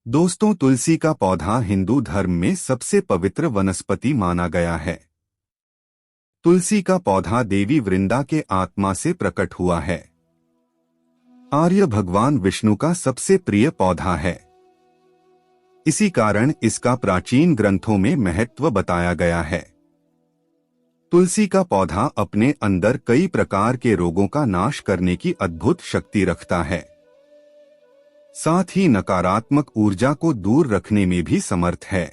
दोस्तों, तुलसी का पौधा हिंदू धर्म में सबसे पवित्र वनस्पति माना गया है। तुलसी का पौधा देवी वृंदा के आत्मा से प्रकट हुआ है। आर्य भगवान विष्णु का सबसे प्रिय पौधा है। इसी कारण इसका प्राचीन ग्रंथों में महत्व बताया गया है। तुलसी का पौधा अपने अंदर कई प्रकार के रोगों का नाश करने की अद्भुत शक्ति रखता है। साथ ही नकारात्मक ऊर्जा को दूर रखने में भी समर्थ है।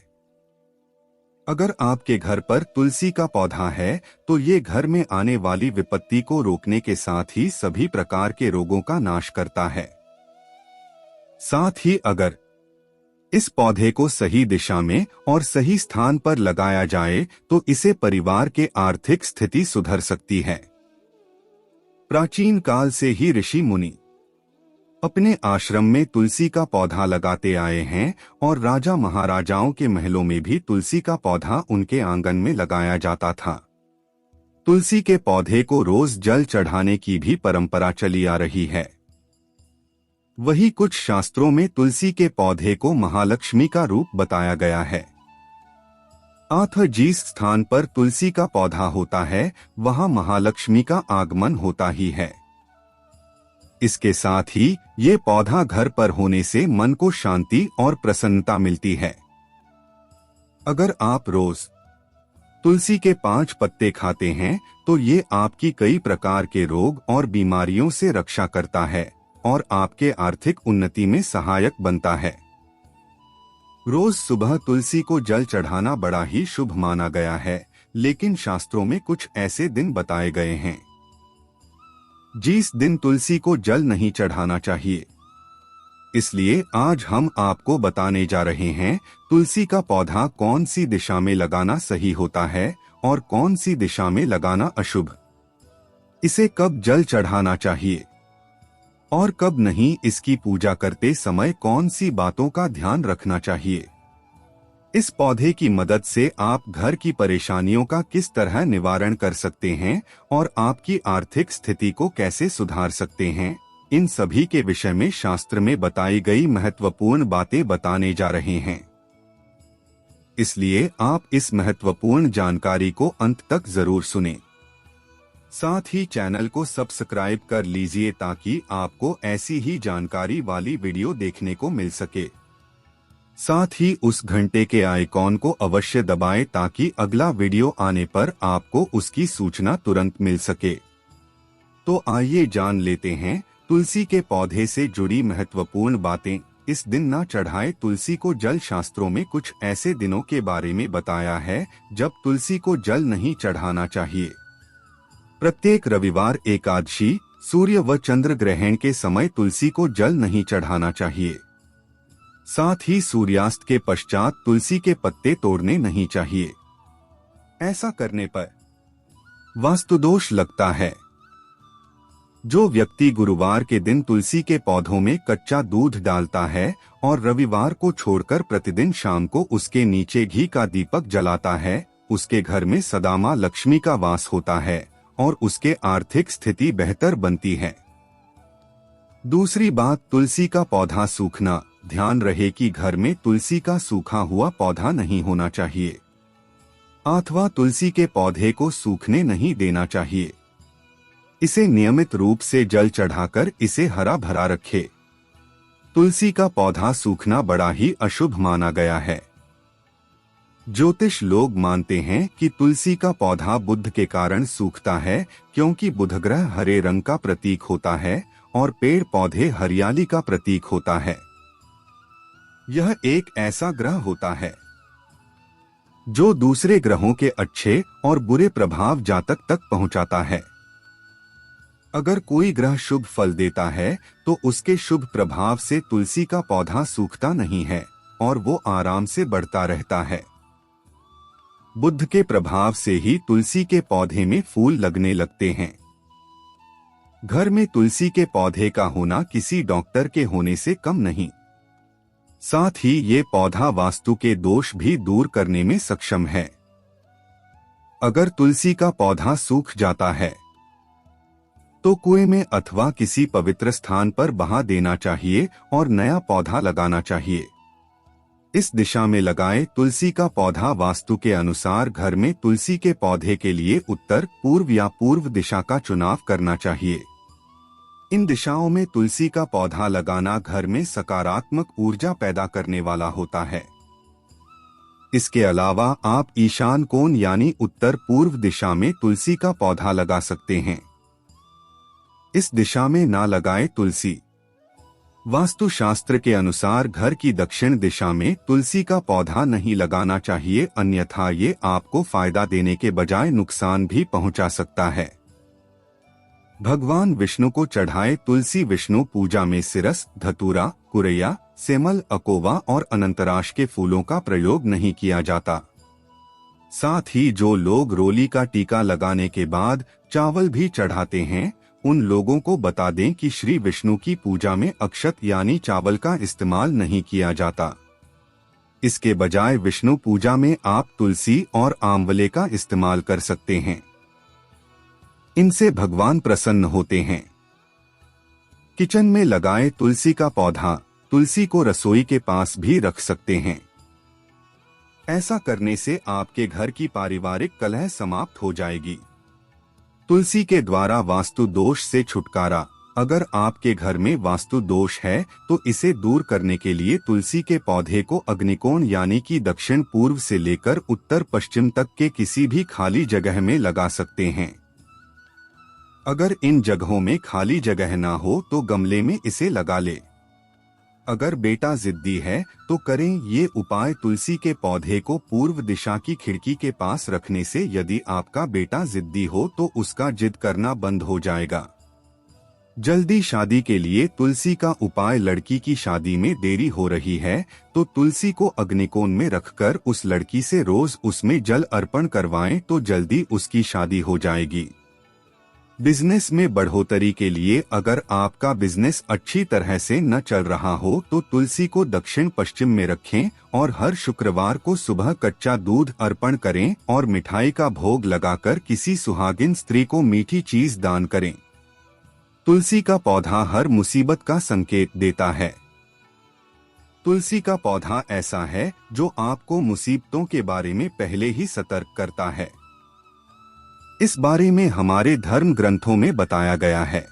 अगर आपके घर पर तुलसी का पौधा है तो ये घर में आने वाली विपत्ति को रोकने के साथ ही सभी प्रकार के रोगों का नाश करता है। साथ ही अगर इस पौधे को सही दिशा में और सही स्थान पर लगाया जाए तो इसे परिवार के आर्थिक स्थिति सुधर सकती है। प्राचीन काल से ही ऋषि मुनि अपने आश्रम में तुलसी का पौधा लगाते आए हैं और राजा महाराजाओं के महलों में भी तुलसी का पौधा उनके आंगन में लगाया जाता था। तुलसी के पौधे को रोज जल चढ़ाने की भी परंपरा चली आ रही है। वही कुछ शास्त्रों में तुलसी के पौधे को महालक्ष्मी का रूप बताया गया है। अतः जिस स्थान पर तुलसी का पौधा होता है वहां महालक्ष्मी का आगमन होता ही है। इसके साथ ही ये पौधा घर पर होने से मन को शांति और प्रसन्नता मिलती है। अगर आप रोज तुलसी के 5 पत्ते खाते हैं तो ये आपकी कई प्रकार के रोग और बीमारियों से रक्षा करता है और आपके आर्थिक उन्नति में सहायक बनता है। रोज सुबह तुलसी को जल चढ़ाना बड़ा ही शुभ माना गया है, लेकिन शास्त्रों में कुछ ऐसे दिन बताए गए हैं जिस दिन तुलसी को जल नहीं चढ़ाना चाहिए। इसलिए आज हम आपको बताने जा रहे हैं तुलसी का पौधा कौन सी दिशा में लगाना सही होता है और कौन सी दिशा में लगाना अशुभ। इसे कब जल चढ़ाना चाहिए और कब नहीं, इसकी पूजा करते समय कौन सी बातों का ध्यान रखना चाहिए। इस पौधे की मदद से आप घर की परेशानियों का किस तरह निवारण कर सकते हैं और आपकी आर्थिक स्थिति को कैसे सुधार सकते हैं, इन सभी के विषय में शास्त्र में बताई गई महत्वपूर्ण बातें बताने जा रहे हैं। इसलिए आप इस महत्वपूर्ण जानकारी को अंत तक जरूर सुनें। साथ ही चैनल को सब्सक्राइब कर लीजिए ताकि आपको ऐसी ही जानकारी वाली वीडियो देखने को मिल सके। साथ ही उस घंटे के आइकॉन को अवश्य दबाएं ताकि अगला वीडियो आने पर आपको उसकी सूचना तुरंत मिल सके। तो आइए जान लेते हैं तुलसी के पौधे से जुड़ी महत्वपूर्ण बातें। इस दिन ना चढ़ाए तुलसी को जल। शास्त्रों में कुछ ऐसे दिनों के बारे में बताया है जब तुलसी को जल नहीं चढ़ाना चाहिए। प्रत्येक रविवार, एकादशी, सूर्य व चंद्र ग्रहण के समय तुलसी को जल नहीं चढ़ाना चाहिए। साथ ही सूर्यास्त के पश्चात तुलसी के पत्ते तोड़ने नहीं चाहिए। ऐसा करने पर वास्तुदोष लगता है। जो व्यक्ति गुरुवार के दिन तुलसी के पौधों में कच्चा दूध डालता है और रविवार को छोड़कर प्रतिदिन शाम को उसके नीचे घी का दीपक जलाता है, उसके घर में सदा मां लक्ष्मी का वास होता है और उसके आर्थिक स्थिति बेहतर बनती है। दूसरी बात, तुलसी का पौधा सूखना। ध्यान रहे कि घर में तुलसी का सूखा हुआ पौधा नहीं होना चाहिए अथवा तुलसी के पौधे को सूखने नहीं देना चाहिए। इसे नियमित रूप से जल चढ़ाकर इसे हरा भरा रखे। तुलसी का पौधा सूखना बड़ा ही अशुभ माना गया है। ज्योतिष लोग मानते हैं कि तुलसी का पौधा बुध के कारण सूखता है, क्योंकि बुध ग्रह हरे रंग का प्रतीक होता है और पेड़ पौधे हरियाली का प्रतीक होता है। यह एक ऐसा ग्रह होता है जो दूसरे ग्रहों के अच्छे और बुरे प्रभाव जातक तक पहुंचाता है। अगर कोई ग्रह शुभ फल देता है तो उसके शुभ प्रभाव से तुलसी का पौधा सूखता नहीं है और वो आराम से बढ़ता रहता है। बुध के प्रभाव से ही तुलसी के पौधे में फूल लगने लगते हैं। घर में तुलसी के पौधे का होना किसी डॉक्टर के होने से कम नहीं। साथ ही ये पौधा वास्तु के दोष भी दूर करने में सक्षम है। अगर तुलसी का पौधा सूख जाता है तो कुएं में अथवा किसी पवित्र स्थान पर बहा देना चाहिए और नया पौधा लगाना चाहिए। इस दिशा में लगाए तुलसी का पौधा वास्तु के अनुसार घर में तुलसी के पौधे के लिए उत्तर, पूर्व या पूर्व दिशा का चुनाव करना चाहिए। इन दिशाओं में तुलसी का पौधा लगाना घर में सकारात्मक ऊर्जा पैदा करने वाला होता है। इसके अलावा आप ईशान कोण यानी उत्तर पूर्व दिशा में तुलसी का पौधा लगा सकते हैं। इस दिशा में ना लगाए तुलसी। वास्तुशास्त्र के अनुसार घर की दक्षिण दिशा में तुलसी का पौधा नहीं लगाना चाहिए, अन्यथा ये आपको फायदा देने के बजाय नुकसान भी पहुंचा सकता है। भगवान विष्णु को चढ़ाए तुलसी। विष्णु पूजा में सिरस, धतूरा, कुरैया, सेमल, अकोवा और अनंतराश के फूलों का प्रयोग नहीं किया जाता। साथ ही जो लोग रोली का टीका लगाने के बाद चावल भी चढ़ाते हैं, उन लोगों को बता दें कि श्री विष्णु की पूजा में अक्षत यानी चावल का इस्तेमाल नहीं किया जाता। इसके बजाय विष्णु पूजा में आप तुलसी और आंवले का इस्तेमाल कर सकते हैं। इनसे भगवान प्रसन्न होते हैं। किचन में लगाए तुलसी का पौधा। तुलसी को रसोई के पास भी रख सकते हैं। ऐसा करने से आपके घर की पारिवारिक कलह समाप्त हो जाएगी। तुलसी के द्वारा वास्तु दोष से छुटकारा। अगर आपके घर में वास्तु दोष है तो इसे दूर करने के लिए तुलसी के पौधे को अग्निकोण यानी कि दक्षिण पूर्व से लेकर उत्तर पश्चिम तक के किसी भी खाली जगह में लगा सकते हैं। अगर इन जगहों में खाली जगह ना हो तो गमले में इसे लगा ले। अगर बेटा जिद्दी है तो करें ये उपाय। तुलसी के पौधे को पूर्व दिशा की खिड़की के पास रखने से यदि आपका बेटा जिद्दी हो तो उसका जिद करना बंद हो जाएगा। जल्दी शादी के लिए तुलसी का उपाय। लड़की की शादी में देरी हो रही है तो तुलसी को अग्निकोण में रखकर उस लड़की से रोज उसमें जल अर्पण करवाएं तो जल्दी उसकी शादी हो जाएगी। बिजनेस में बढ़ोतरी के लिए अगर आपका बिजनेस अच्छी तरह से न चल रहा हो तो तुलसी को दक्षिण पश्चिम में रखें और हर शुक्रवार को सुबह कच्चा दूध अर्पण करें और मिठाई का भोग लगाकर किसी सुहागिन स्त्री को मीठी चीज दान करें। तुलसी का पौधा हर मुसीबत का संकेत देता है। तुलसी का पौधा ऐसा है जो आपको मुसीबतों के बारे में पहले ही सतर्क करता है। इस बारे में हमारे धर्म ग्रंथों में बताया गया है।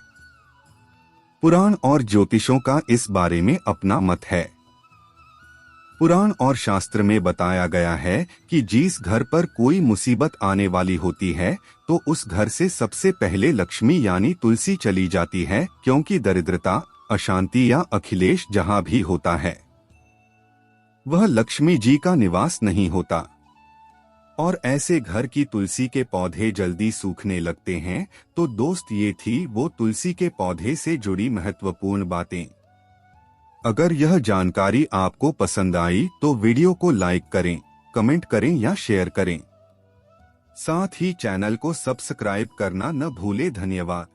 पुराण और ज्योतिषों का इस बारे में अपना मत है। पुराण और शास्त्र में बताया गया है कि जिस घर पर कोई मुसीबत आने वाली होती है तो उस घर से सबसे पहले लक्ष्मी यानी तुलसी चली जाती है, क्योंकि दरिद्रता, अशांति या अखिलेश जहां भी होता है वह लक्ष्मी जी का निवास नहीं होता। और ऐसे घर की तुलसी के पौधे जल्दी सूखने लगते हैं। तो दोस्त, ये थी वो तुलसी के पौधे से जुड़ी महत्वपूर्ण बातें। अगर यह जानकारी आपको पसंद आई तो वीडियो को लाइक करें, कमेंट करें या शेयर करें। साथ ही चैनल को सब्सक्राइब करना न भूलें। धन्यवाद।